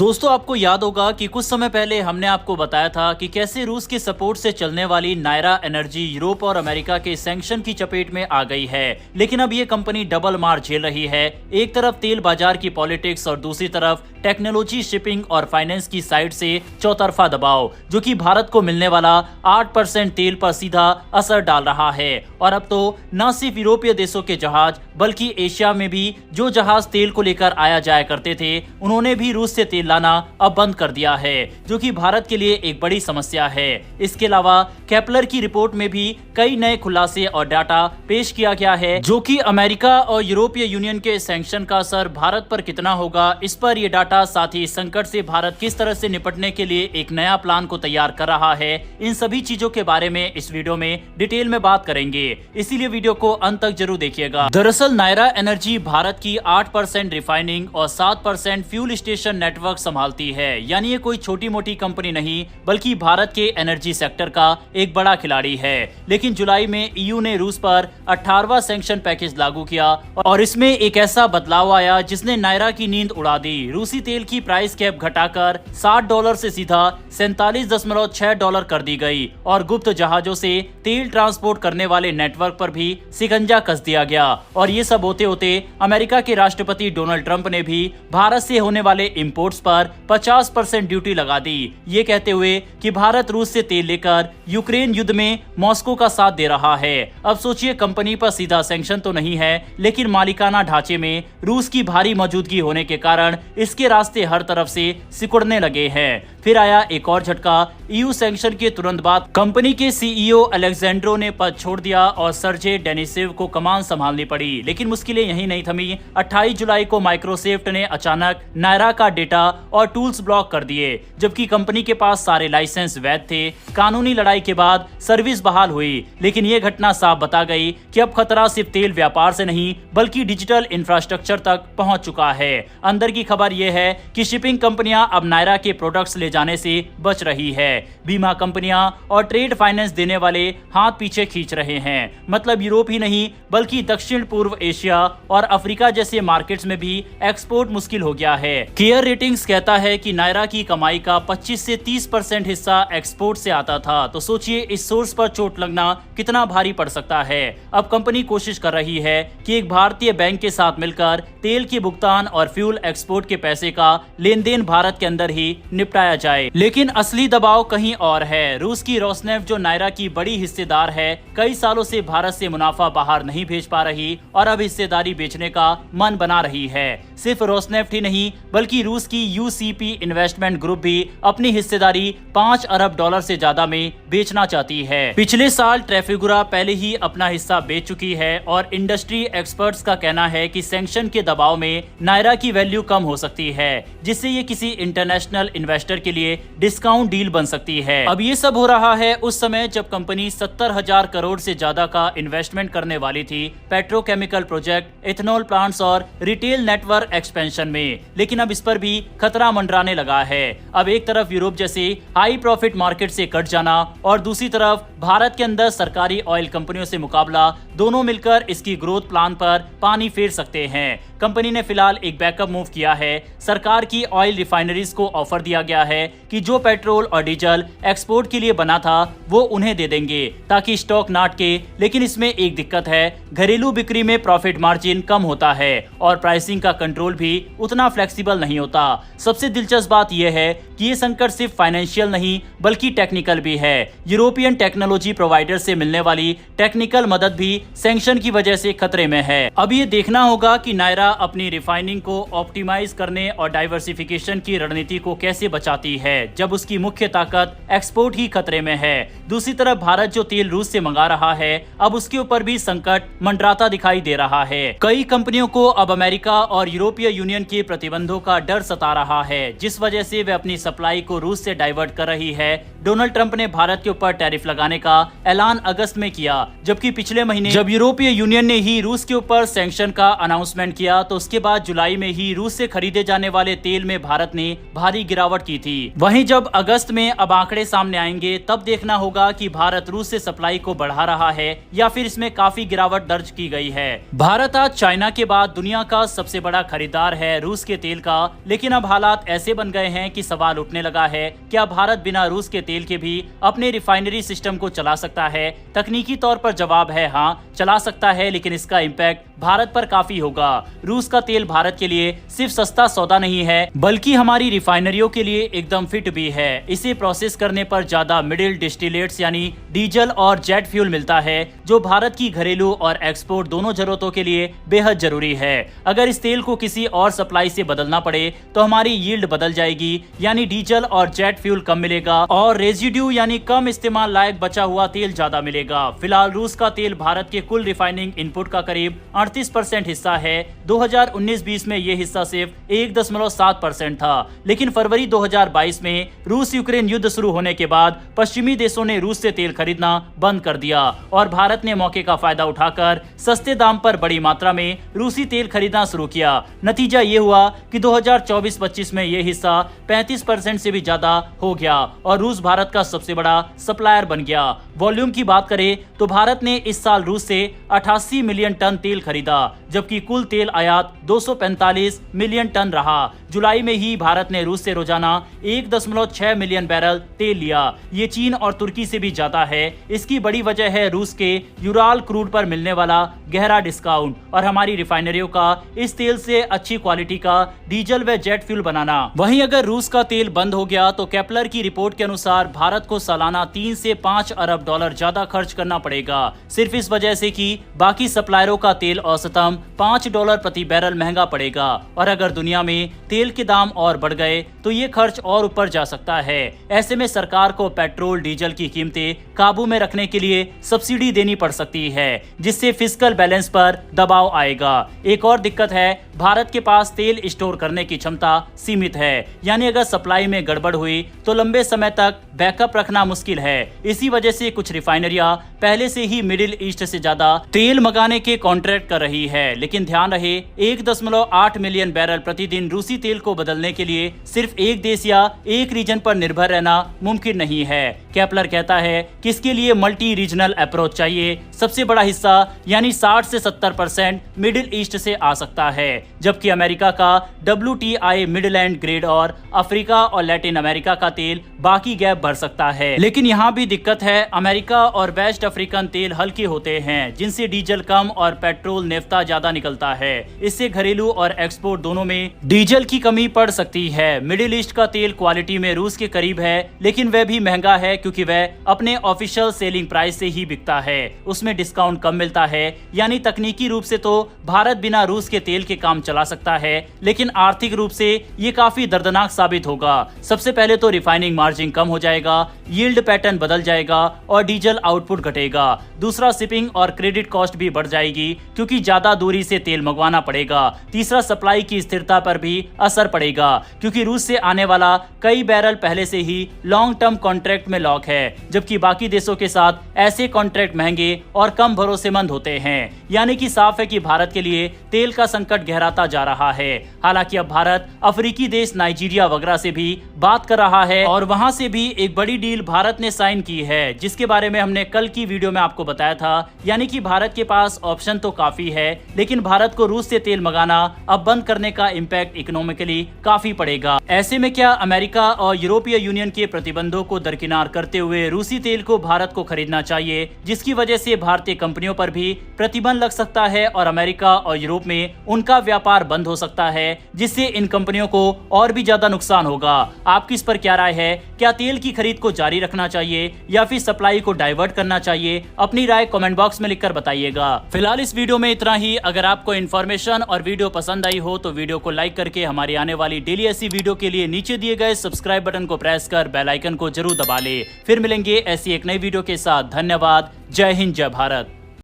दोस्तों, आपको याद होगा कि कुछ समय पहले हमने आपको बताया था कि कैसे रूस के सपोर्ट से चलने वाली नायरा एनर्जी यूरोप और अमेरिका के सैंक्शन की चपेट में आ गई है। लेकिन अब ये कंपनी डबल मार झेल रही है। एक तरफ तेल बाजार की पॉलिटिक्स और दूसरी तरफ टेक्नोलॉजी, शिपिंग और फाइनेंस की साइड से चौतरफा दबाव, जो कि भारत को मिलने वाला 8% तेल पर सीधा असर डाल रहा है। और अब तो न सिर्फ यूरोपीय देशों के जहाज बल्कि एशिया में भी जो जहाज तेल को लेकर आया जाया करते थे, उन्होंने भी रूस से तेल लाना अब बंद कर दिया है, जो कि भारत के लिए एक बड़ी समस्या है। इसके अलावा केपलर की रिपोर्ट में भी कई नए खुलासे और डाटा पेश किया गया है, जो कि अमेरिका और यूरोपीय यूनियन के सैंक्शन का असर भारत पर कितना होगा, इस पर यह डाटा, साथ ही संकट से भारत किस तरह से निपटने के लिए एक नया प्लान को तैयार कर रहा है। इन सभी चीजों के बारे में इस वीडियो में डिटेल में बात करेंगे, इसीलिए वीडियो को अंत तक जरूर देखिएगा। दरअसल नायरा एनर्जी भारत की 8% रिफाइनिंग और 7% फ्यूल स्टेशन नेटवर्क संभालती है। यानी ये कोई छोटी मोटी कंपनी नहीं, बल्कि भारत के एनर्जी सेक्टर का एक बड़ा खिलाड़ी है। लेकिन जुलाई में ईयू ने रूस पर 18वां सैंक्शन पैकेज लागू किया और इसमें एक ऐसा बदलाव आया जिसने नायरा की नींद उड़ा दी। रूसी तेल की प्राइस कैप घटाकर $60 से सीधा $47.6 कर दी गई और गुप्त जहाजों से तेल ट्रांसपोर्ट करने वाले नेटवर्क पर भी शिकंजा कस दिया गया। और ये सब होते होते अमेरिका के राष्ट्रपति डोनाल्ड ट्रंप ने भी भारत से होने वाले इंपोर्ट्स पर 50% ड्यूटी लगा दी, ये कहते हुए कि भारत रूस से तेल लेकर यूक्रेन युद्ध में मॉस्को का साथ दे रहा है। अब सोचिए, कंपनी पर सीधा सैंक्शन तो नहीं है, लेकिन मालिकाना ढांचे में रूस की भारी मौजूदगी होने के कारण इसके रास्ते हर तरफ से सिकुड़ने लगे हैं। फिर आया एक और झटका। ईयू सैंक्शन के तुरंत बाद कंपनी के सीईओ अलेक्जेंड्रो ने पद छोड़ दिया और सर्जे डेनिसिव को कमान संभालनी पड़ी। लेकिन मुश्किलें यहीं नहीं थमी। 28 जुलाई को माइक्रोसॉफ्ट ने अचानक नायरा का डेटा और टूल्स ब्लॉक कर दिए, जबकि कंपनी के पास सारे लाइसेंस वैध थे। कानूनी लड़ाई के बाद सर्विस बहाल हुई, लेकिन ये घटना साफ बता गई कि अब खतरा सिर्फ तेल व्यापार से नहीं बल्कि डिजिटल इंफ्रास्ट्रक्चर तक पहुंच चुका है। अंदर की खबर यह है कि शिपिंग कंपनियां अब नायरा के प्रोडक्ट्स ले जाने से बच रही है। बीमा कंपनियां और ट्रेड फाइनेंस देने वाले हाथ पीछे खींच रहे हैं। मतलब यूरोप ही नहीं बल्कि दक्षिण पूर्व एशिया और अफ्रीका जैसे मार्केट्स में भी एक्सपोर्ट मुश्किल हो गया है। केयर रेटिंग्स कहता है कि नायरा की कमाई का 25 से 30% हिस्सा एक्सपोर्ट से आता था। तो सोचिए, इस सोर्स पर चोट लगना कितना भारी पड़ सकता है। अब कंपनी कोशिश कर रही है कि एक भारतीय बैंक के साथ मिलकर तेल के भुगतान और फ्यूल एक्सपोर्ट के पैसे का लेन देन भारत के अंदर ही निपटाया जाए। लेकिन असली दबाव कहीं और है। रूस की रोसनेफ्ट, जो नायरा की बड़ी हिस्सेदार है, कई सालों से भारत से मुनाफा बाहर नहीं भेज पा रही और अब हिस्सेदारी बेचने का मन बना रही है। सिर्फ रोसनेफ्ट ही नहीं बल्कि रूस की यूसीपी इन्वेस्टमेंट ग्रुप भी अपनी हिस्सेदारी $5 अरब से ज्यादा में बेचना चाहती है। पिछले साल ट्रैफिगुरा पहले ही अपना हिस्सा बेच चुकी है और इंडस्ट्री एक्सपर्ट्स का कहना है कि सैंक्शन के दबाव में नायरा की वैल्यू कम हो सकती है, जिससे ये किसी इंटरनेशनल इन्वेस्टर के लिए डिस्काउंट डील बन सकती है। अब ये सब हो रहा है उस समय जब कंपनी 70,000 करोड़ से ज्यादा का इन्वेस्टमेंट करने वाली थी पेट्रोकेमिकल प्रोजेक्ट, इथेनॉल प्लांट्स और रिटेल नेटवर्क एक्सपेंशन में। लेकिन अब इस पर भी खतरा मंडराने लगा है। अब एक तरफ यूरोप जैसे हाई प्रॉफिट मार्केट से कट जाना और दूसरी तरफ भारत के अंदर सरकारी ऑयल कंपनियों से मुकाबला, दोनों मिलकर इसकी ग्रोथ प्लान पर पानी फेर सकते हैं। कंपनी ने फिलहाल एक बैकअप मूव किया है। सरकार की ऑयल रिफाइनरीज को ऑफर दिया गया है कि जो पेट्रोल और डीजल एक्सपोर्ट के लिए बना था वो उन्हें दे देंगे ताकि स्टॉक ना अटके। लेकिन इसमें एक दिक्कत है, घरेलू बिक्री में प्रॉफिट मार्जिन कम होता है और प्राइसिंग का कंट्रोल भी उतना फ्लेक्सिबल नहीं होता। सबसे दिलचस्प बात यह है कि ये संकट सिर्फ फाइनेंशियल नहीं बल्कि टेक्निकल भी है। यूरोपियन टेक्नोलॉजी प्रोवाइडर से मिलने वाली टेक्निकल मदद भी सैंक्शन की वजह से खतरे में है। अब ये देखना होगा कि नायरा अपनी रिफाइनिंग को ऑप्टिमाइज करने और डाइवर्सिफिकेशन की रणनीति को कैसे बचाती है, जब उसकी मुख्य ताकत एक्सपोर्ट ही खतरे में है। दूसरी तरफ भारत जो तेल रूस से मंगा रहा है, अब उसके ऊपर भी संकट मंडराता दिखाई दे रहा है। कई कंपनियों को अब अमेरिका और यूरोपीय यूनियन के प्रतिबंधों का डर सता रहा है, जिस वजह से वे अपनी सप्लाई को रूस से डाइवर्ट कर रही है। डोनाल्ड ट्रंप ने भारत के ऊपर टैरिफ लगाने का ऐलान अगस्त में किया, जबकि पिछले महीने जब यूरोपीय यूनियन ने ही रूस के ऊपर सैंक्शन का अनाउंसमेंट किया तो उसके बाद जुलाई में ही रूस से खरीदे जाने वाले तेल में भारत ने भारी गिरावट की थी। वहीं जब अगस्त में अब आंकड़े सामने आएंगे तब देखना होगा कि भारत रूस से सप्लाई को बढ़ा रहा है या फिर इसमें काफी गिरावट दर्ज की गई है। भारत आज चाइना के बाद दुनिया का सबसे बड़ा खरीदार है रूस के तेल का, लेकिन अब हालात ऐसे बन गए हैं कि सवाल उठने लगा है क्या भारत बिना रूस के तेल के भी अपने रिफाइनरी सिस्टम को चला सकता है। तकनीकी तौर पर जवाब है हाँ, चला सकता है, लेकिन इसका इम्पैक्ट भारत पर काफी होगा। रूस का तेल भारत के लिए सिर्फ सस्ता सौदा नहीं है बल्कि हमारी रिफाइनरियों के लिए एकदम फिट भी है। इसे प्रोसेस करने पर ज्यादा मिडिल डिस्टिलेट्स यानी डीजल और जेट फ्यूल मिलता है जो भारत की घरेलू और एक्सपोर्ट दोनों जरूरतों के लिए बेहद जरूरी है। अगर इस तेल को किसी और सप्लाई से बदलना पड़े तो हमारी यील्ड बदल जाएगी, यानी डीजल और जेट फ्यूल कम मिलेगा और रेजिड्यू यानी कम इस्तेमाल लायक बचा हुआ तेल ज्यादा मिलेगा। फिलहाल रूस का तेल भारत के कुल रिफाइनिंग इनपुट का करीब 38% हिस्सा है। 2019-20 में ये हिस्सा सिर्फ 1.7% था, लेकिन फरवरी 2022 में रूस यूक्रेन युद्ध शुरू होने के बाद पश्चिमी देशों ने रूस से तेल खरीदना बंद कर दिया और भारत ने मौके का फायदा उठाकर सस्ते दाम पर बड़ी मात्रा में रूसी तेल खरीदना शुरू किया। नतीजा ये हुआ कि 2024-25 में ये हिस्सा 35% से भी ज्यादा हो गया और रूस भारत का सबसे बड़ा सप्लायर बन गया। वॉल्यूम की बात करें तो भारत ने इस साल रूस से 88 मिलियन टन तेल खरीदा, जबकि कुल तेल आयात 245 मिलियन टन रहा। जुलाई में ही भारत ने रूस से रोजाना 1.6 मिलियन बैरल तेल लिया। ये चीन और तुर्की से भी ज्यादा है। इसकी बड़ी वजह है रूस के यूराल क्रूड पर मिलने वाला गहरा डिस्काउंट और हमारी रिफाइनरियों का इस तेल से अच्छी क्वालिटी का डीजल व जेट फ्यूल बनाना। वहीं अगर रूस का तेल बंद हो गया तो केपलर की रिपोर्ट के अनुसार भारत को सालाना 3 से 5 अरब डॉलर ज्यादा खर्च करना पड़ेगा, सिर्फ इस वजह से कि बाकी सप्लायरों का तेल औसतन $5 प्रति बैरल महंगा पड़ेगा। और अगर दुनिया में तेल के दाम और बढ़ गए तो ये खर्च और ऊपर जा सकता है। ऐसे में सरकार को पेट्रोल डीजल की कीमतें काबू में रखने के लिए सब्सिडी देनी पड़ सकती है, जिससे फिस्कल बैलेंस पर दबाव आएगा। एक और दिक्कत है, भारत के पास तेल स्टोर करने की क्षमता सीमित है, यानी अगर सप्लाई में गड़बड़ हुई तो लंबे समय तक बैकअप रखना मुश्किल है। इसी वजह से कुछ रिफाइनरियां पहले से ही मिडिल ईस्ट से ज्यादा तेल मंगाने के कॉन्ट्रैक्ट कर रही है, लेकिन ध्यान रहे 1.8 मिलियन बैरल प्रतिदिन रूसी तेल को बदलने के लिए सिर्फ एक देश या एक रीजन पर निर्भर रहना मुमकिन नहीं है। केपलर कहता है कि इसके लिए मल्टी रीजनल अप्रोच चाहिए। सबसे बड़ा हिस्सा यानी 60 से 70% मिडिल ईस्ट से आ सकता है, जबकि अमेरिका का WTI मिडिल एंड ग्रेड और अफ्रीका और लैटिन अमेरिका का तेल बाकी गैप भर सकता है। लेकिन यहाँ भी दिक्कत है, अमेरिका और वेस्ट अफ्रीकन तेल हल्के होते हैं जिनसे डीजल कम और पेट्रोल नेफ्ता ज्यादा निकलता है। इससे घरेलू और एक्सपोर्ट दोनों में डीजल की कमी पड़ सकती है। मिडिल ईस्ट का तेल क्वालिटी में रूस के करीब है, लेकिन वह भी महंगा है क्योंकि वह अपने ऑफिशियल सेलिंग प्राइस से ही बिकता है। उसमें डिस्काउंट कम मिलता है, यानी तकनीकी रूप से तो भारत बिना रूस के तेल के काम चला सकता है, लेकिन आर्थिक रूप से ये काफी दर्दनाक साबित होगा। सबसे पहले तो रिफाइनिंग मार्जिन कम हो जाएगा, यील्ड पैटर्न बदल जाएगा और डीजल आउटपुट घटेगा। दूसरा, शिपिंग और क्रेडिट कॉस्ट भी बढ़ जाएगी क्योंकि ज्यादा दूरी से तेल मंगवाना पड़ेगा। तीसरा, सप्लाई की स्थिरता पर भी असर पड़ेगा क्योंकि रूस से आने वाला कई बैरल पहले से ही लॉन्ग टर्म कॉन्ट्रैक्ट में लॉक है, जबकि बाकी देशों के साथ ऐसे कॉन्ट्रैक्ट महंगे और कम भरोसेमंद होते हैं। यानी कि साफ है कि भारत के लिए तेल का संकट गहराता जा रहा है। हालांकि अब भारत अफ्रीकी देश नाइजीरिया वगैरह से भी बात कर रहा है और वहां से भी एक बड़ी डील भारत ने साइन की है, जिसके बारे में हमने कल की वीडियो में आपको बताया था। यानी कि भारत के पास ऑप्शन तो काफी है, लेकिन भारत को रूस से तेल मंगाना अब बंद करने का इम्पैक्ट इकोनॉमिकली काफी पड़ेगा। ऐसे में क्या अमेरिका और यूरोपीय यूनियन के प्रतिबंधों को दरकिनार करते हुए रूसी तेल को भारत को खरीदना चाहिए, जिसकी वजह से भारतीय कंपनियों पर भी प्रतिबंध लग सकता है और अमेरिका और यूरोप में उनका व्यापार बंद हो सकता है, जिससे इन कंपनियों को और भी ज्यादा नुकसान होगा। आपकी इस पर क्या राय है? क्या तेल की खरीद को जारी रखना चाहिए या फिर सप्लाई को डाइवर्ट करना चाहिए? अपनी राय कमेंट बॉक्स में लिखकर बताइएगा। फिलहाल इस वीडियो में इतना ही। अगर आपको इन्फॉर्मेशन और वीडियो पसंद आई हो तो वीडियो को लाइक करके हमारी आने वाली डेली ऐसी वीडियो के लिए नीचे दिए गए सब्सक्राइब बटन को प्रेस कर बेल आइकन को जरूर दबा ले। फिर मिलेंगे ऐसी एक नई वीडियो के साथ। धन्यवाद। जय हिंद, जय भारत।